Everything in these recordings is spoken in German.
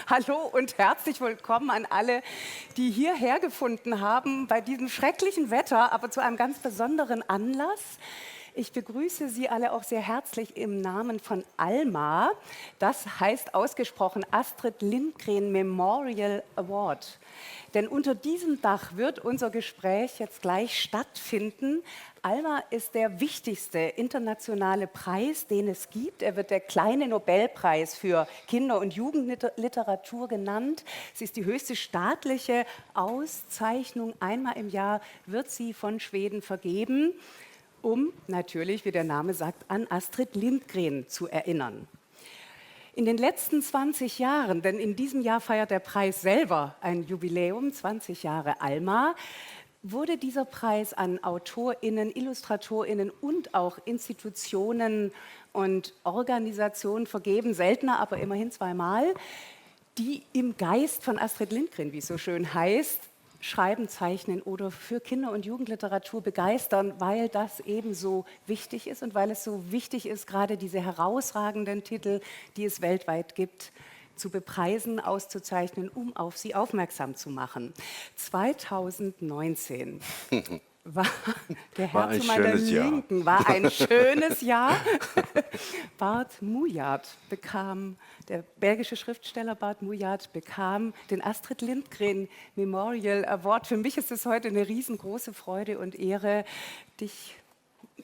Hallo und herzlich willkommen an alle, die hierher gefunden haben bei diesem schrecklichen Wetter, aber zu einem ganz besonderen Anlass. Ich begrüße Sie alle auch sehr herzlich im Namen von ALMA. Das heißt ausgesprochen Astrid Lindgren Memorial Award. Denn unter diesem Dach wird unser Gespräch jetzt gleich stattfinden. ALMA ist der wichtigste internationale Preis, den es gibt. Er wird der kleine Nobelpreis für Kinder- und Jugendliteratur genannt. Es ist die höchste staatliche Auszeichnung. Einmal im Jahr wird sie von Schweden vergeben, um natürlich, wie der Name sagt, an Astrid Lindgren zu erinnern. In den letzten 20 Jahren, denn in diesem Jahr feiert der Preis selber ein Jubiläum, 20 Jahre ALMA, wurde dieser Preis an AutorInnen, IllustratorInnen und auch Institutionen und Organisationen vergeben, seltener, aber immerhin zweimal, die im Geist von Astrid Lindgren, wie es so schön heißt, schreiben, zeichnen oder für Kinder- und Jugendliteratur begeistern, weil das eben so wichtig ist und weil es so wichtig ist, gerade diese herausragenden Titel, die es weltweit gibt, zu bepreisen, auszuzeichnen, um auf sie aufmerksam zu machen. 2019 war der War Herr ein zu meiner schönes Jahr. Linken, war ein schönes Jahr. Bart Mujard bekam, der belgische Schriftsteller Bart Mujard bekam den Astrid Lindgren Memorial Award. Für mich ist es heute eine riesengroße Freude und Ehre,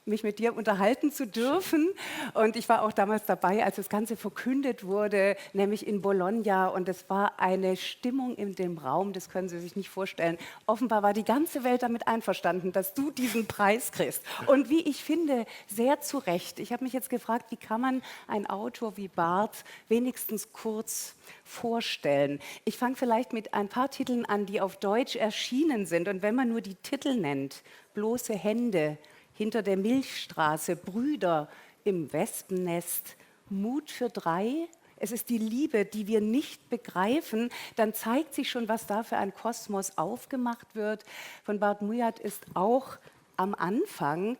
mich mit dir unterhalten zu dürfen. Und ich war auch damals dabei, als das Ganze verkündet wurde, nämlich in Bologna. Und es war eine Stimmung in dem Raum, das können Sie sich nicht vorstellen. Offenbar war die ganze Welt damit einverstanden, dass du diesen Preis kriegst. Und wie ich finde, sehr zu Recht. Ich habe mich jetzt gefragt, wie kann man einen Autor wie Barth wenigstens kurz vorstellen? Ich fange vielleicht mit ein paar Titeln an, die auf Deutsch erschienen sind. Und wenn man nur die Titel nennt, Bloße Hände, Hinter der Milchstraße, Brüder im Wespennest, Mut für drei. Es ist die Liebe, die wir nicht begreifen. Dann zeigt sich schon, was da für ein Kosmos aufgemacht wird. Von Bart Mujard ist auch am Anfang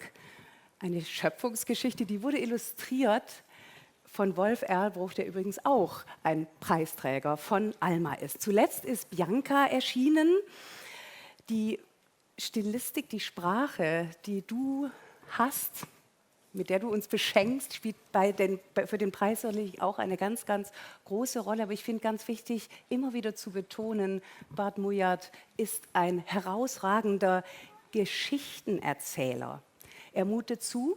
eine Schöpfungsgeschichte, die wurde illustriert von Wolf Erlbruch, der übrigens auch ein Preisträger von ALMA ist. Zuletzt ist Bianca erschienen, die Stilistik, die Sprache, die du hast, mit der du uns beschenkst, spielt für den Preis natürlich auch eine ganz, ganz große Rolle. Aber ich finde ganz wichtig, immer wieder zu betonen, Bart Mujard ist ein herausragender Geschichtenerzähler. Er mutet zu,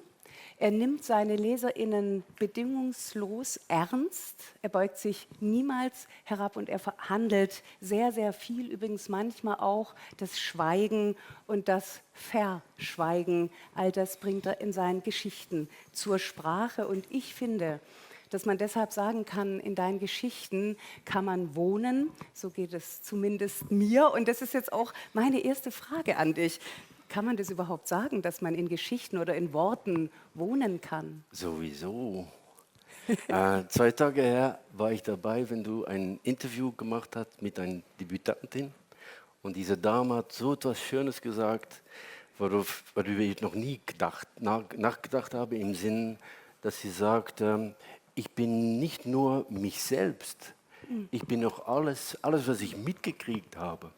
er nimmt seine LeserInnen bedingungslos ernst. Er beugt sich niemals herab und er verhandelt sehr, sehr viel. Übrigens manchmal auch das Schweigen und das Verschweigen. All das bringt er in seinen Geschichten zur Sprache. Und ich finde, dass man deshalb sagen kann, in deinen Geschichten kann man wohnen. So geht es zumindest mir. Und das ist jetzt auch meine erste Frage an dich. Kann man das überhaupt sagen, dass man in Geschichten oder in Worten wohnen kann? Sowieso. 2 Tage her war ich dabei, wenn du ein Interview gemacht hast mit einer Debütantin. Und diese Dame hat so etwas Schönes gesagt, worüber ich noch nie nachgedacht habe, im Sinn, dass sie sagt, ich bin nicht nur mich selbst, ich bin auch alles, was ich mitgekriegt habe.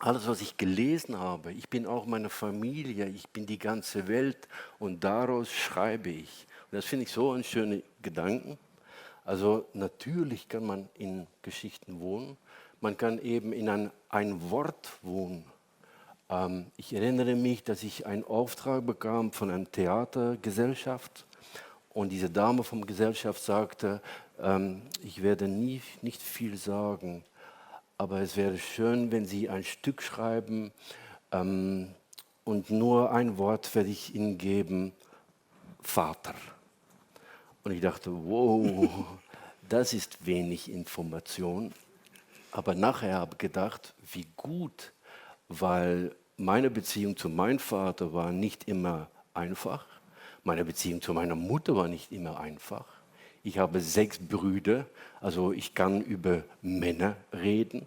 Alles, was ich gelesen habe, ich bin auch meine Familie, ich bin die ganze Welt und daraus schreibe ich. Und das finde ich so einen schönen Gedanken. Also natürlich kann man in Geschichten wohnen, man kann eben in ein Wort wohnen. Ich erinnere mich, dass ich einen Auftrag bekam von einer Theatergesellschaft und diese Dame vom Gesellschaft sagte, ich werde nicht viel sagen, aber es wäre schön, wenn Sie ein Stück schreiben und nur ein Wort werde ich Ihnen geben, Vater. Und ich dachte, wow, das ist wenig Information. Aber nachher habe ich gedacht, wie gut, weil meine Beziehung zu meinem Vater war nicht immer einfach. Meine Beziehung zu meiner Mutter war nicht immer einfach. Ich habe 6 Brüder, also ich kann über Männer reden.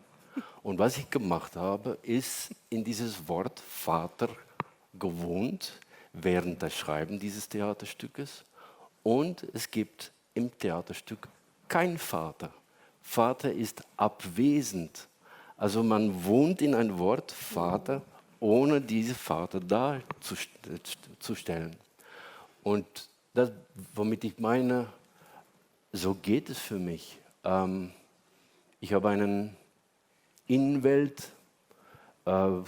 Und was ich gemacht habe, ist in dieses Wort Vater gewohnt während des Schreiben dieses Theaterstückes. Und es gibt im Theaterstück keinen Vater. Vater ist abwesend. Also man wohnt in ein Wort Vater, ohne diese Vater darzustellen. Und das, womit ich meine, so geht es für mich. Ich habe eine Innenwelt, ein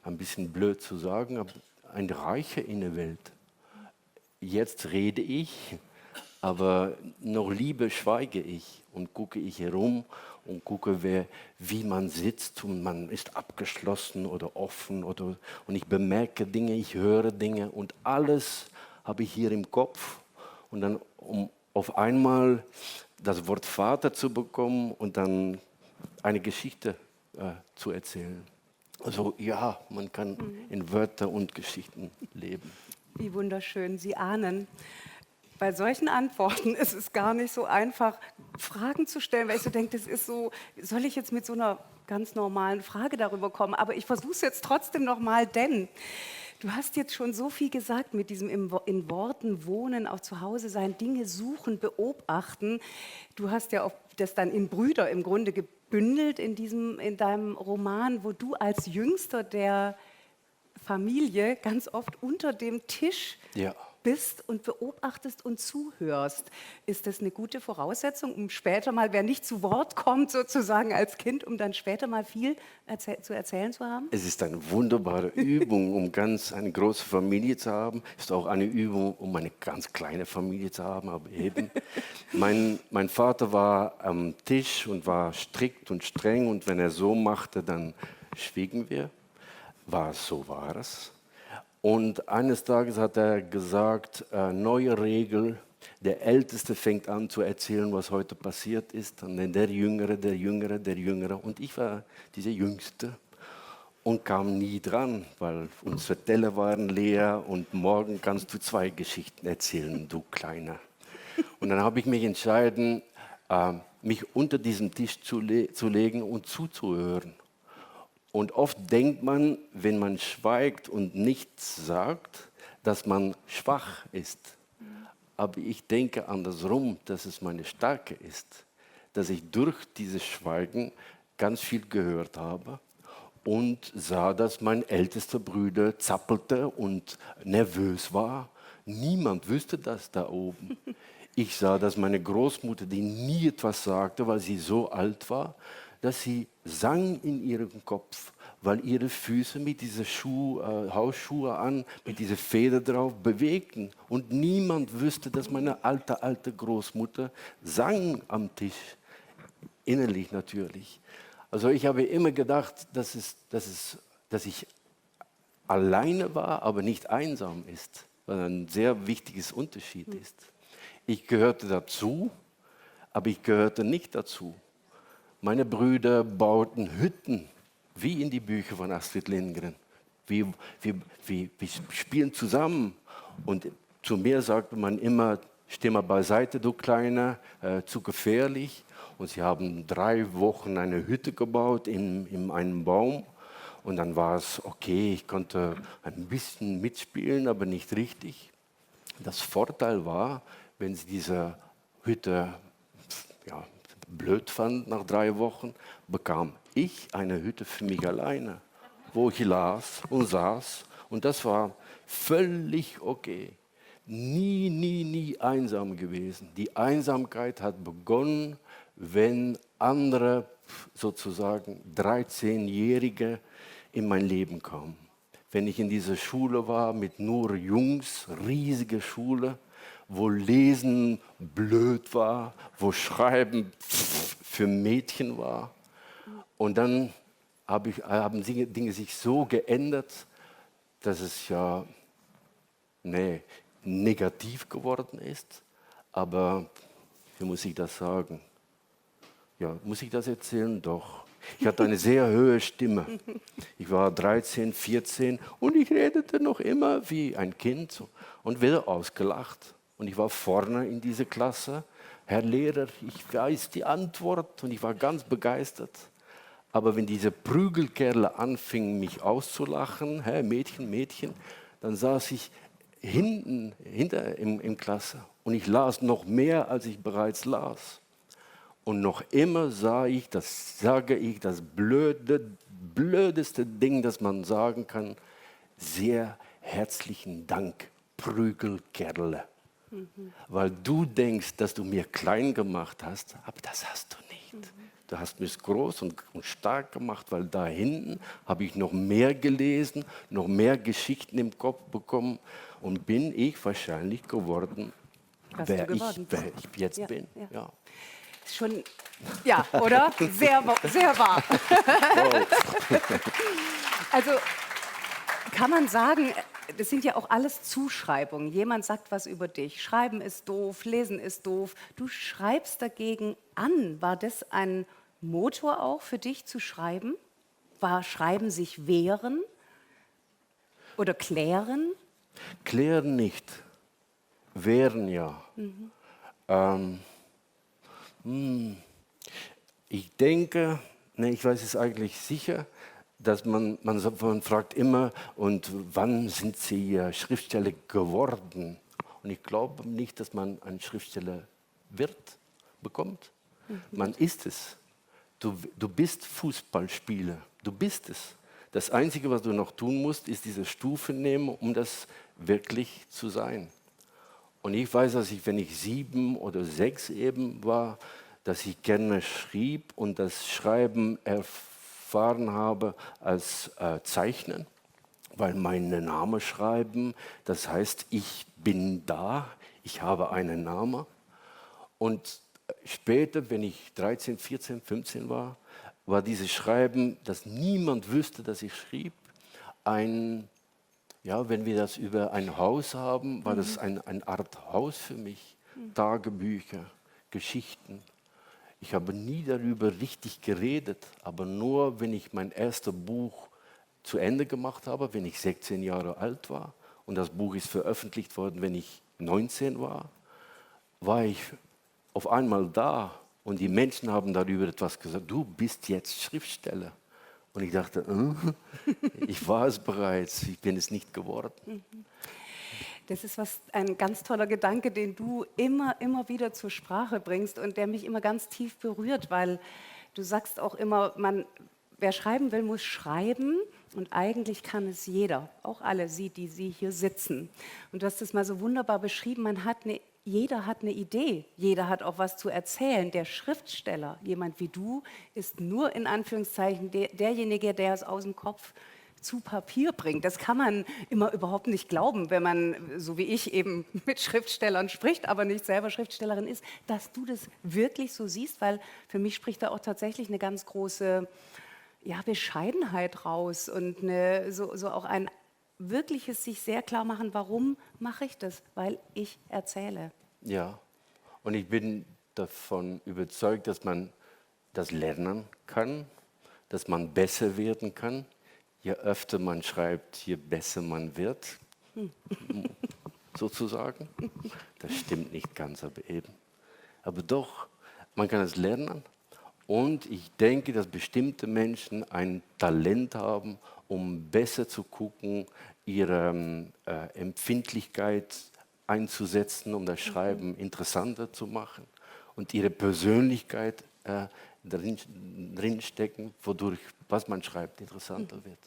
bisschen blöd zu sagen, aber eine reiche Innenwelt. Jetzt rede ich, aber noch lieber schweige ich und gucke ich herum und gucke, wie man sitzt und man ist abgeschlossen oder offen und ich bemerke Dinge, ich höre Dinge und alles habe ich hier im Kopf und dann um auf einmal das Wort Vater zu bekommen und dann eine Geschichte zu erzählen. Also ja, man kann in Wörter und Geschichten leben. Wie wunderschön, Sie ahnen. Bei solchen Antworten ist es gar nicht so einfach, Fragen zu stellen, weil ich so denke, das ist so, soll ich jetzt mit so einer ganz normalen Frage darüber kommen? Aber ich versuche es jetzt trotzdem nochmal, denn du hast jetzt schon so viel gesagt mit diesem in Worten wohnen, auch zu Hause sein, Dinge suchen, beobachten. Du hast ja auch das dann in Brüder im Grunde gebündelt in deinem Roman, wo du als Jüngster der Familie ganz oft unter dem Tisch Ja. bist und beobachtest und zuhörst. Ist das eine gute Voraussetzung, um später mal, wer nicht zu Wort kommt, sozusagen als Kind, um dann später mal viel zu erzählen zu haben? Es ist eine wunderbare Übung, um ganz eine große Familie zu haben. Es ist auch eine Übung, um eine ganz kleine Familie zu haben. Aber eben, mein Vater war am Tisch und war strikt und streng. Und wenn er so machte, dann schwiegen wir. So war es. Und eines Tages hat er gesagt, neue Regel, der Älteste fängt an zu erzählen, was heute passiert ist. Und dann der Jüngere, der Jüngere, der Jüngere. Und ich war dieser Jüngste und kam nie dran, weil unsere Teller waren leer und morgen kannst du 2 Geschichten erzählen, du Kleiner. Und dann habe ich mich entschieden, mich unter diesen Tisch zu legen und zuzuhören. Und oft denkt man, wenn man schweigt und nichts sagt, dass man schwach ist. Aber ich denke andersrum, dass es meine Stärke ist, dass ich durch dieses Schweigen ganz viel gehört habe und sah, dass mein ältester Bruder zappelte und nervös war. Niemand wusste das da oben. Ich sah, dass meine Großmutter, die nie etwas sagte, weil sie so alt war, dass sie sang in ihrem Kopf, weil ihre Füße mit diesen Hausschuhe an, mit dieser Feder drauf bewegten. Und niemand wusste, dass meine alte Großmutter sang am Tisch. Innerlich natürlich. Also ich habe immer gedacht, dass ich alleine war, aber nicht einsam ist, weil ein sehr wichtiges Unterschied ist. Ich gehörte dazu, aber ich gehörte nicht dazu. Meine Brüder bauten Hütten, wie in die Bücher von Astrid Lindgren. Wir spielen zusammen. Und zu mir sagte man immer, steh mal beiseite, du Kleiner, zu gefährlich. Und sie haben 3 Wochen eine Hütte gebaut in einem Baum. Und dann war es okay, ich konnte ein bisschen mitspielen, aber nicht richtig. Das Vorteil war, wenn sie diese Hütte blöd fand nach 3 Wochen, bekam ich eine Hütte für mich alleine, wo ich las und saß. Und das war völlig okay. Nie einsam gewesen. Die Einsamkeit hat begonnen, wenn andere, sozusagen 13-Jährige, in mein Leben kamen. Wenn ich in dieser Schule war mit nur Jungs, riesige Schule, wo Lesen blöd war, wo Schreiben für Mädchen war. Und dann haben Dinge sich so geändert, dass es negativ geworden ist. Aber wie muss ich das sagen? Ja, muss ich das erzählen? Doch. Ich hatte eine sehr hohe Stimme. Ich war 13, 14 und ich redete noch immer wie ein Kind und werde ausgelacht. Und ich war vorne in dieser Klasse. Herr Lehrer, ich weiß die Antwort und ich war ganz begeistert. Aber wenn diese Prügelkerle anfingen, mich auszulachen, Mädchen, dann saß ich hinter im Klasse und ich las noch mehr, als ich bereits las. Und noch immer sage ich das blödeste Ding, das man sagen kann. Sehr herzlichen Dank, Prügelkerle. Weil du denkst, dass du mir klein gemacht hast, aber das hast du nicht. Du hast mich groß und stark gemacht, weil da hinten habe ich noch mehr gelesen, noch mehr Geschichten im Kopf bekommen und bin ich wahrscheinlich geworden, wer ich jetzt bin. Ja. Ja. Schon, ja, oder? Sehr, sehr wahr. Wow. Also kann man sagen, das sind ja auch alles Zuschreibungen. Jemand sagt was über dich. Schreiben ist doof, lesen ist doof. Du schreibst dagegen an. War das ein Motor auch für dich zu schreiben? War Schreiben sich wehren oder klären? Klären nicht, wehren ja. Ich denke, ich weiß es eigentlich sicher, dass man fragt immer, und wann sind Sie Schriftsteller geworden? Und ich glaube nicht, dass man ein Schriftsteller bekommt. Man ist es. Du bist Fußballspieler, du bist es. Das Einzige, was du noch tun musst, ist diese Stufe nehmen, um das wirklich zu sein. Und ich weiß, dass wenn ich 7 oder 6 eben war, dass ich gerne schrieb und das Schreiben erfahren habe als Zeichnen, weil mein Name schreiben, das heißt, ich bin da, ich habe einen Namen. Und später, wenn ich 13, 14, 15 war, war dieses Schreiben, dass niemand wüsste, dass ich schrieb, wenn wir das über ein Haus haben, war das eine Art Haus für mich. Tagebücher, Geschichten. Ich habe nie darüber richtig geredet, aber nur, wenn ich mein erstes Buch zu Ende gemacht habe, wenn ich 16 Jahre alt war und das Buch ist veröffentlicht worden, wenn ich 19 war ich auf einmal da und die Menschen haben darüber etwas gesagt, du bist jetzt Schriftsteller. Und ich dachte, ich war es bereits, ich bin es nicht geworden. Das ist ein ganz toller Gedanke, den du immer wieder zur Sprache bringst und der mich immer ganz tief berührt, weil du sagst auch immer, wer schreiben will, muss schreiben und eigentlich kann es jeder, auch alle Sie, die hier sitzen. Und du hast es mal so wunderbar beschrieben, jeder hat eine Idee, jeder hat auch was zu erzählen. Der Schriftsteller, jemand wie du, ist nur in Anführungszeichen derjenige, der es aus dem Kopf zu Papier bringt. Das kann man immer überhaupt nicht glauben, wenn man, so wie ich, eben mit Schriftstellern spricht, aber nicht selber Schriftstellerin ist, dass du das wirklich so siehst, weil für mich spricht da auch tatsächlich eine ganz große Bescheidenheit raus und so auch ein wirkliches sich sehr klar machen, warum mache ich das? Weil ich erzähle. Ja, und ich bin davon überzeugt, dass man das lernen kann, dass man besser werden kann. Je öfter man schreibt, je besser man wird, sozusagen. Das stimmt nicht ganz, aber eben. Aber doch, man kann es lernen. Und ich denke, dass bestimmte Menschen ein Talent haben, um besser zu gucken, ihre Empfindlichkeit einzusetzen, um das Schreiben interessanter zu machen und ihre Persönlichkeit drinstecken, wodurch, was man schreibt, interessanter wird.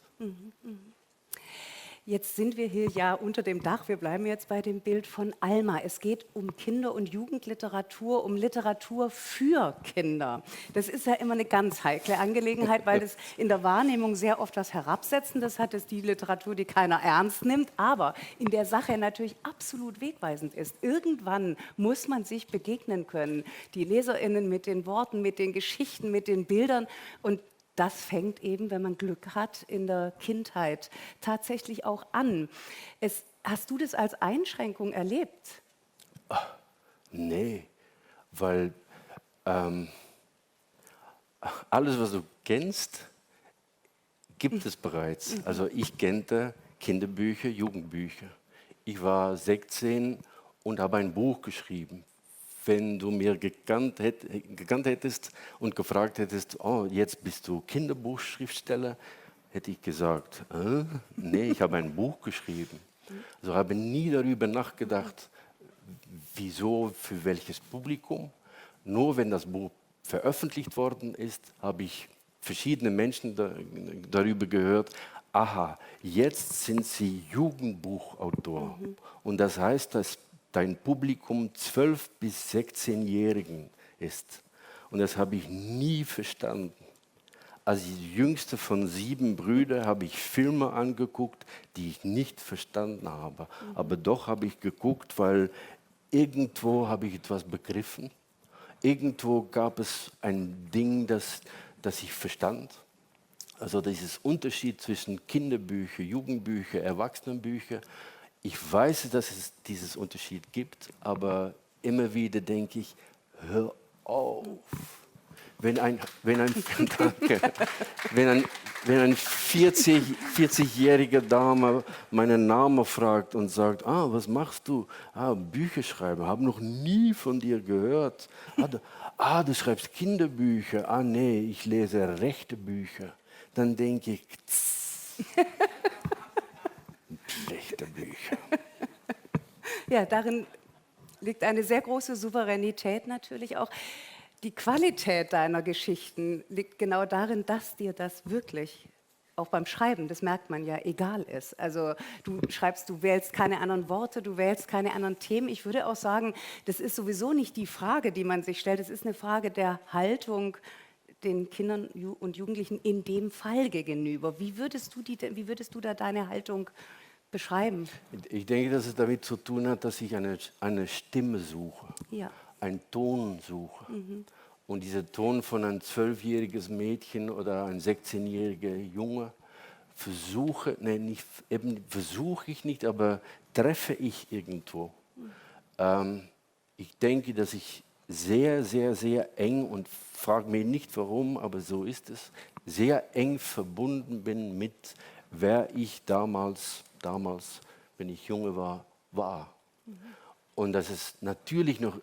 Jetzt sind wir hier ja unter dem Dach, wir bleiben jetzt bei dem Bild von Alma. Es geht um Kinder- und Jugendliteratur, um Literatur für Kinder. Das ist ja immer eine ganz heikle Angelegenheit, weil das in der Wahrnehmung sehr oft was Herabsetzendes hat. Das ist die Literatur, die keiner ernst nimmt, aber in der Sache natürlich absolut wegweisend ist. Irgendwann muss man sich begegnen können. Die LeserInnen mit den Worten, mit den Geschichten, mit den Bildern und das fängt eben, wenn man Glück hat, in der Kindheit tatsächlich auch an. Hast du das als Einschränkung erlebt? Nee, weil alles, was du kennst, gibt es bereits. Also ich kannte Kinderbücher, Jugendbücher. Ich war 16 und habe ein Buch geschrieben. Wenn du mir gekannt hättest und gefragt hättest, oh, jetzt bist du Kinderbuchschriftsteller, hätte ich gesagt, nee, ich habe ein Buch geschrieben. Also habe nie darüber nachgedacht, wieso, für welches Publikum. Nur wenn das Buch veröffentlicht worden ist, habe ich verschiedene Menschen darüber gehört, aha, jetzt sind Sie Jugendbuchautor. Und das heißt, dass dein Publikum 12- bis 16-Jährigen ist. Und das habe ich nie verstanden. Als jüngste von 7 Brüdern habe ich Filme angeguckt, die ich nicht verstanden habe. Aber doch habe ich geguckt, weil irgendwo habe ich etwas begriffen. Irgendwo gab es ein Ding, das ich verstand. Also dieses Unterschied zwischen Kinderbüchern, Jugendbüchern, Erwachsenenbüchern. Ich weiß, dass es dieses Unterschied gibt, aber immer wieder denke ich, hör auf. Wenn ein, danke, wenn ein 40-jähriger Dame meinen Namen fragt und sagt, was machst du? Bücher schreiben, habe noch nie von dir gehört. Du schreibst Kinderbücher. Nee, ich lese rechte Bücher. Dann denke ich, rechte Bücher. Ja, darin liegt eine sehr große Souveränität natürlich auch. Die Qualität deiner Geschichten liegt genau darin, dass dir das wirklich, auch beim Schreiben, das merkt man ja, egal ist. Also du schreibst, du wählst keine anderen Worte, du wählst keine anderen Themen. Ich würde auch sagen, das ist sowieso nicht die Frage, die man sich stellt, es ist eine Frage der Haltung den Kindern und Jugendlichen in dem Fall gegenüber. Wie würdest du da deine Haltung beschreiben? Ich denke, dass es damit zu tun hat, dass ich eine Stimme suche, Ja. einen Ton suche. Und dieser Ton von ein 12-jähriges Mädchen oder ein 16-jähriger Junge versuche ich nicht, aber treffe ich irgendwo. Ich denke, dass ich sehr, sehr, sehr eng und frage mich nicht warum, aber so ist es, sehr eng verbunden bin mit, wer ich damals, wenn ich junge war. Und dass es natürlich noch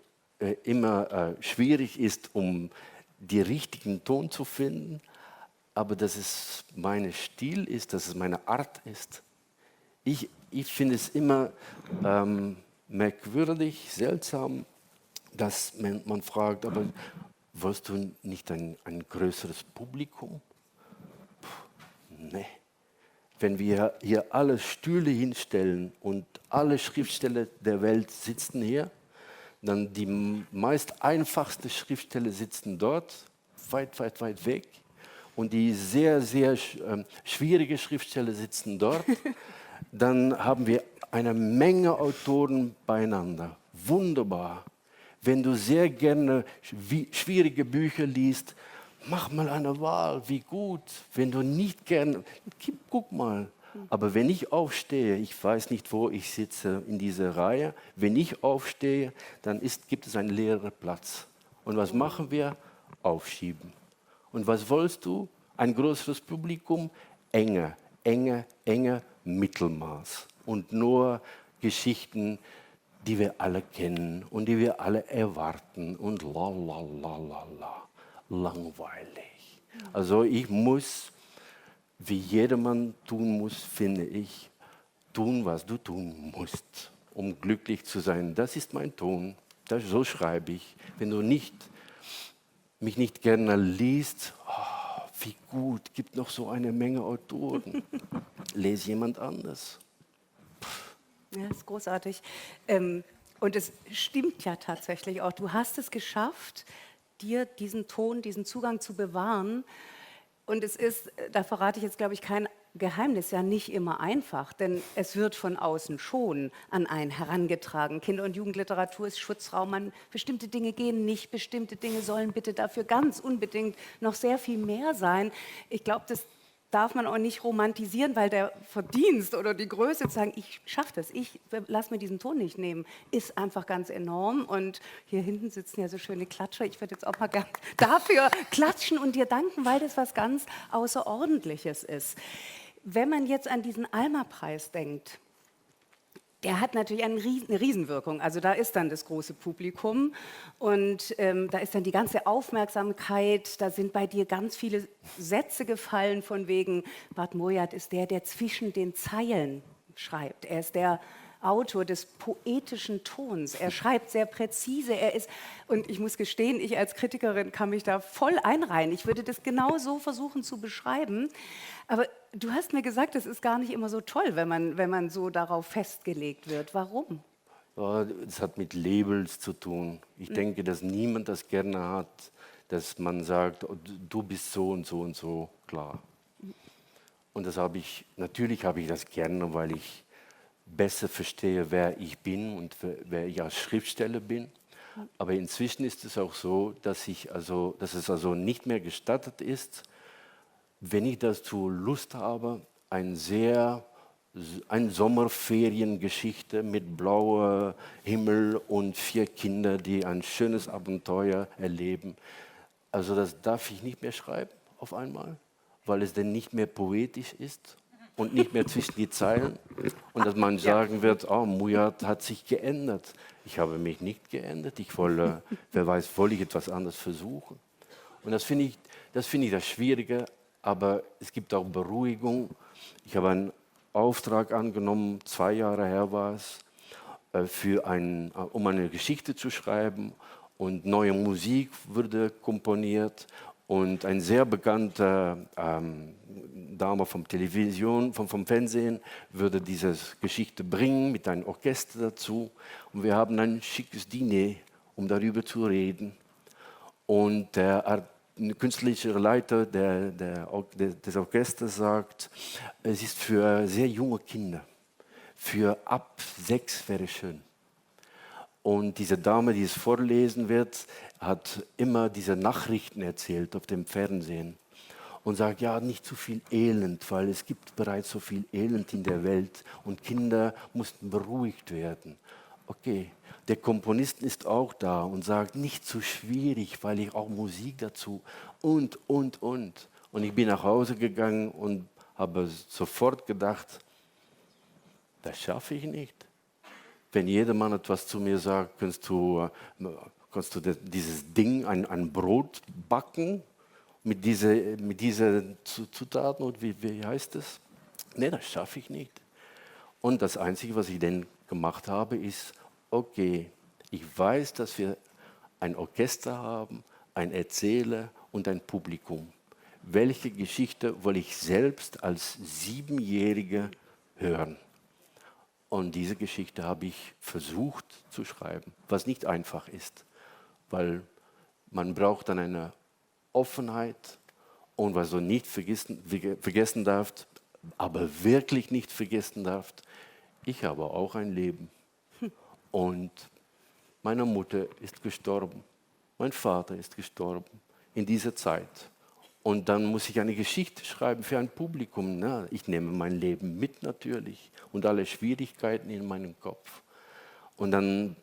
immer schwierig ist, um den richtigen Ton zu finden, aber dass es mein Stil ist, dass es meine Art ist. Ich finde es immer merkwürdig, seltsam, dass man fragt, aber willst du nicht ein größeres Publikum? Nee. Wenn wir hier alle Stühle hinstellen und alle Schriftsteller der Welt sitzen hier, dann die meist einfachsten Schriftsteller sitzen dort, weit, weit, weit weg. Und die sehr, sehr schwierigen Schriftsteller sitzen dort. Dann haben wir eine Menge Autoren beieinander. Wunderbar. Wenn du sehr gerne schwierige Bücher liest, mach mal eine Wahl, wie gut. Wenn du nicht gerne, guck mal. Aber wenn ich aufstehe, ich weiß nicht, wo ich sitze in dieser Reihe, wenn ich aufstehe, dann gibt es einen leeren Platz. Und was machen wir? Aufschieben. Und was wolltest du? Ein größeres Publikum? Enge, Mittelmaß. Und nur Geschichten, die wir alle kennen und die wir alle erwarten. Und langweilig. Also ich muss, wie jedermann tun muss, finde ich, tun, was du tun musst, um glücklich zu sein. Das ist mein Ton, so schreibe ich. Wenn du mich nicht gerne liest, wie gut, gibt noch so eine Menge Autoren. Lese jemand anders. Ja, ist großartig. Und es stimmt ja tatsächlich auch. Du hast es geschafft, dir diesen Ton, diesen Zugang zu bewahren. Und es ist, da verrate ich jetzt, glaube ich, kein Geheimnis, ja nicht immer einfach, denn es wird von außen schon an einen herangetragen. Kinder- und Jugendliteratur ist Schutzraum, bestimmte Dinge gehen nicht, bestimmte Dinge sollen bitte dafür ganz unbedingt noch sehr viel mehr sein. Ich glaube, das darf man auch nicht romantisieren, weil der Verdienst oder die Größe zu sagen, ich schaffe das, ich lasse mir diesen Ton nicht nehmen, ist einfach ganz enorm. Und hier hinten sitzen ja so schöne Klatscher. Ich würde jetzt auch mal gerne dafür klatschen und dir danken, weil das was ganz Außerordentliches ist. Wenn man jetzt an diesen Alma-Preis denkt, der hat natürlich eine Riesenwirkung. Also da ist dann das große Publikum und da ist dann die ganze Aufmerksamkeit. Da sind bei dir ganz viele Sätze gefallen von wegen, Bart Moyat ist der zwischen den Zeilen schreibt. Er ist der Autor des poetischen Tons. Er schreibt sehr präzise, und ich muss gestehen, ich als Kritikerin kann mich da voll einreihen. Ich würde das genau so versuchen zu beschreiben. Aber du hast mir gesagt, es ist gar nicht immer so toll, wenn man so darauf festgelegt wird. Warum? Ja, das hat mit Labels zu tun. Ich denke, dass niemand das gerne hat, dass man sagt, oh, du bist so und so und so, klar. Und natürlich habe ich das gerne, weil ich besser verstehe, wer ich bin und wer ich als Schriftsteller bin. Aber inzwischen ist es auch so, dass es also nicht mehr gestattet ist, wenn ich dazu Lust habe, eine Sommerferiengeschichte mit blauer Himmel und 4 Kinder, die ein schönes Abenteuer erleben. Also das darf ich nicht mehr schreiben auf einmal, weil es dann nicht mehr poetisch ist und nicht mehr zwischen die Zeilen. Und dass man sagen wird, oh, Mujat hat sich geändert. Ich habe mich nicht geändert. Wer weiß, wollte ich etwas anderes versuchen. Und das finde ich das Schwierige, aber es gibt auch Beruhigung. Ich habe einen Auftrag angenommen, 2 Jahre her war es, um eine Geschichte zu schreiben, und neue Musik wurde komponiert und ein sehr bekannter Dame vom Television, vom Fernsehen würde diese Geschichte bringen mit einem Orchester dazu, und wir haben ein schickes Diner, um darüber zu reden. Und der künstlerische Leiter des Orchesters sagt, es ist für sehr junge Kinder, für ab 6 wäre schön. Und diese Dame, die es vorlesen wird, hat immer diese Nachrichten erzählt auf dem Fernsehen und sagt, ja, nicht zu viel Elend, weil es gibt bereits so viel Elend in der Welt und Kinder mussten beruhigt werden. Okay, der Komponist ist auch da und sagt, nicht zu schwierig, weil ich auch Musik dazu und. Und ich bin nach Hause gegangen und habe sofort gedacht, das schaffe ich nicht. Wenn jedermann etwas zu mir sagt, kannst du dieses Ding, ein Brot backen mit dieser Zutaten, und wie heißt es? Nee, das schaffe ich nicht. Und das Einzige, was ich dann gemacht habe, ist, okay, ich weiß, dass wir ein Orchester haben, einen Erzähler und ein Publikum. Welche Geschichte will ich selbst als 7-Jähriger hören? Und diese Geschichte habe ich versucht zu schreiben, was nicht einfach ist, weil man braucht dann eine Offenheit, und was du nicht vergessen darfst, aber wirklich nicht vergessen darfst, ich habe auch ein Leben. Und meine Mutter ist gestorben, mein Vater ist gestorben in dieser Zeit. Und dann muss ich eine Geschichte schreiben für ein Publikum. Na, ich nehme mein Leben mit natürlich und alle Schwierigkeiten in meinem Kopf. Und dann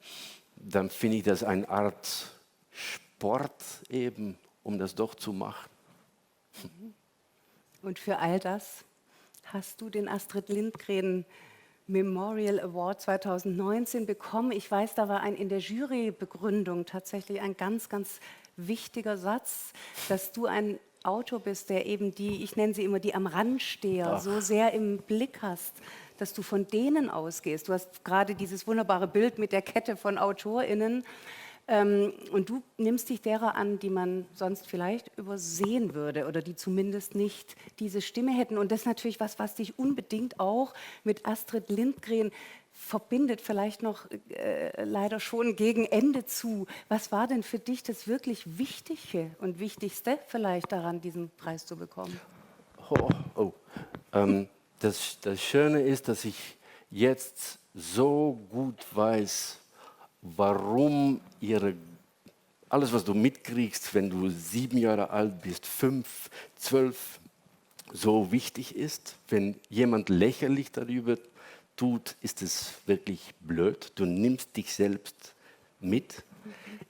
finde ich das eine Art Sport eben, um das doch zu machen. Und für all das hast du den Astrid Lindgren Memorial Award 2019 bekommen. Ich weiß, da war in der Jurybegründung tatsächlich ein ganz, ganz wichtiger Satz, dass du ein Autor bist, der eben ich nenne sie immer die am Rand steher, so sehr im Blick hast, dass du von denen ausgehst. Du hast gerade dieses wunderbare Bild mit der Kette von AutorInnen. Und du nimmst dich derer an, die man sonst vielleicht übersehen würde oder die zumindest nicht diese Stimme hätten. Und das ist natürlich was dich unbedingt auch mit Astrid Lindgren verbindet, vielleicht noch leider schon gegen Ende zu. Was war denn für dich das wirklich Wichtige und Wichtigste vielleicht daran, diesen Preis zu bekommen? Oh. Das Schöne ist, dass ich jetzt so gut weiß, warum alles, was du mitkriegst, wenn du 7 Jahre alt bist, 5, 12, so wichtig ist. Wenn jemand lächerlich darüber tut, ist es wirklich blöd. Du nimmst dich selbst mit.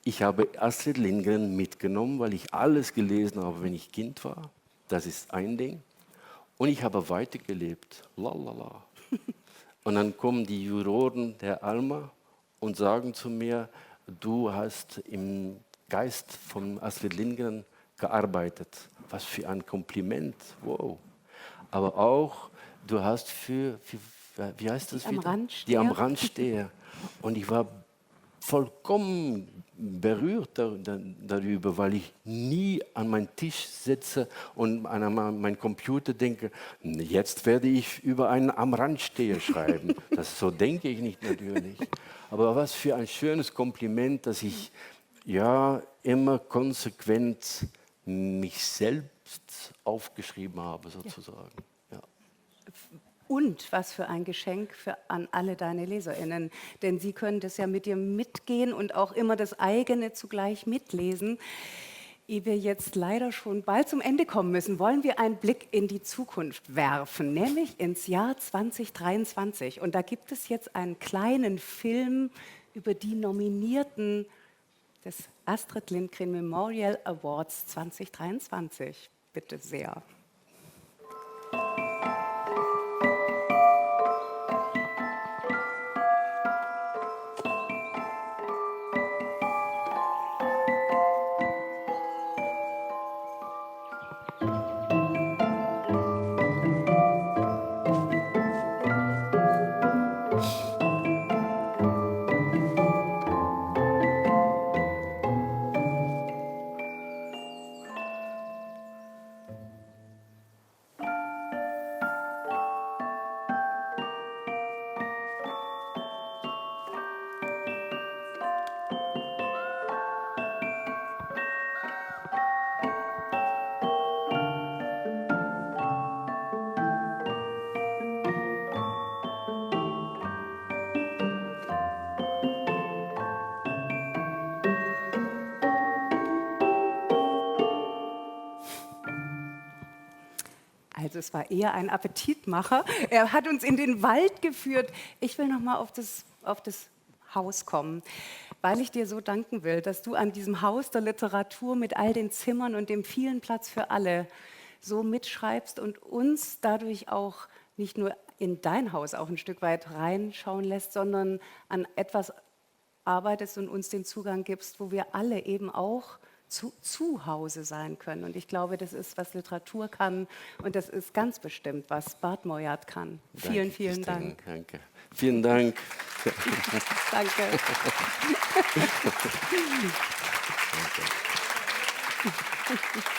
Ich habe Astrid Lindgren mitgenommen, weil ich alles gelesen habe, wenn ich Kind war. Das ist ein Ding. Und ich habe weitergelebt. Lalala. Und dann kommen die Juroren der Alma und sagen zu mir, du hast im Geist von Astrid Lindgren gearbeitet. Was für ein Kompliment. Wow. Aber auch, du hast für wie heißt das am wieder? Rand Die am stehe. Rand stehe. Und ich war vollkommen berührt darüber, weil ich nie an meinen Tisch sitze und an meinen Computer denke, jetzt werde ich über einen am Rand stehe schreiben. So denke ich nicht natürlich. Aber was für ein schönes Kompliment, dass ich ja immer konsequent mich selbst aufgeschrieben habe, sozusagen. Ja. Und was für ein Geschenk an alle deine LeserInnen. Denn sie können das ja mit dir mitgehen und auch immer das eigene zugleich mitlesen. Ehe wir jetzt leider schon bald zum Ende kommen müssen, wollen wir einen Blick in die Zukunft werfen, nämlich ins Jahr 2023. Und da gibt es jetzt einen kleinen Film über die Nominierten des Astrid Lindgren Memorial Awards 2023. Bitte sehr. Also es war eher ein Appetitmacher. Er hat uns in den Wald geführt. Ich will noch mal auf das Haus kommen, weil ich dir so danken will, dass du an diesem Haus der Literatur mit all den Zimmern und dem vielen Platz für alle so mitschreibst und uns dadurch auch nicht nur in dein Haus auch ein Stück weit reinschauen lässt, sondern an etwas arbeitest und uns den Zugang gibst, wo wir alle eben auch zu Hause sein können. Und ich glaube, das ist, was Literatur kann und das ist ganz bestimmt, was Bart Moyart kann. Vielen, vielen Dank. Danke. Vielen Dank. Danke. Danke.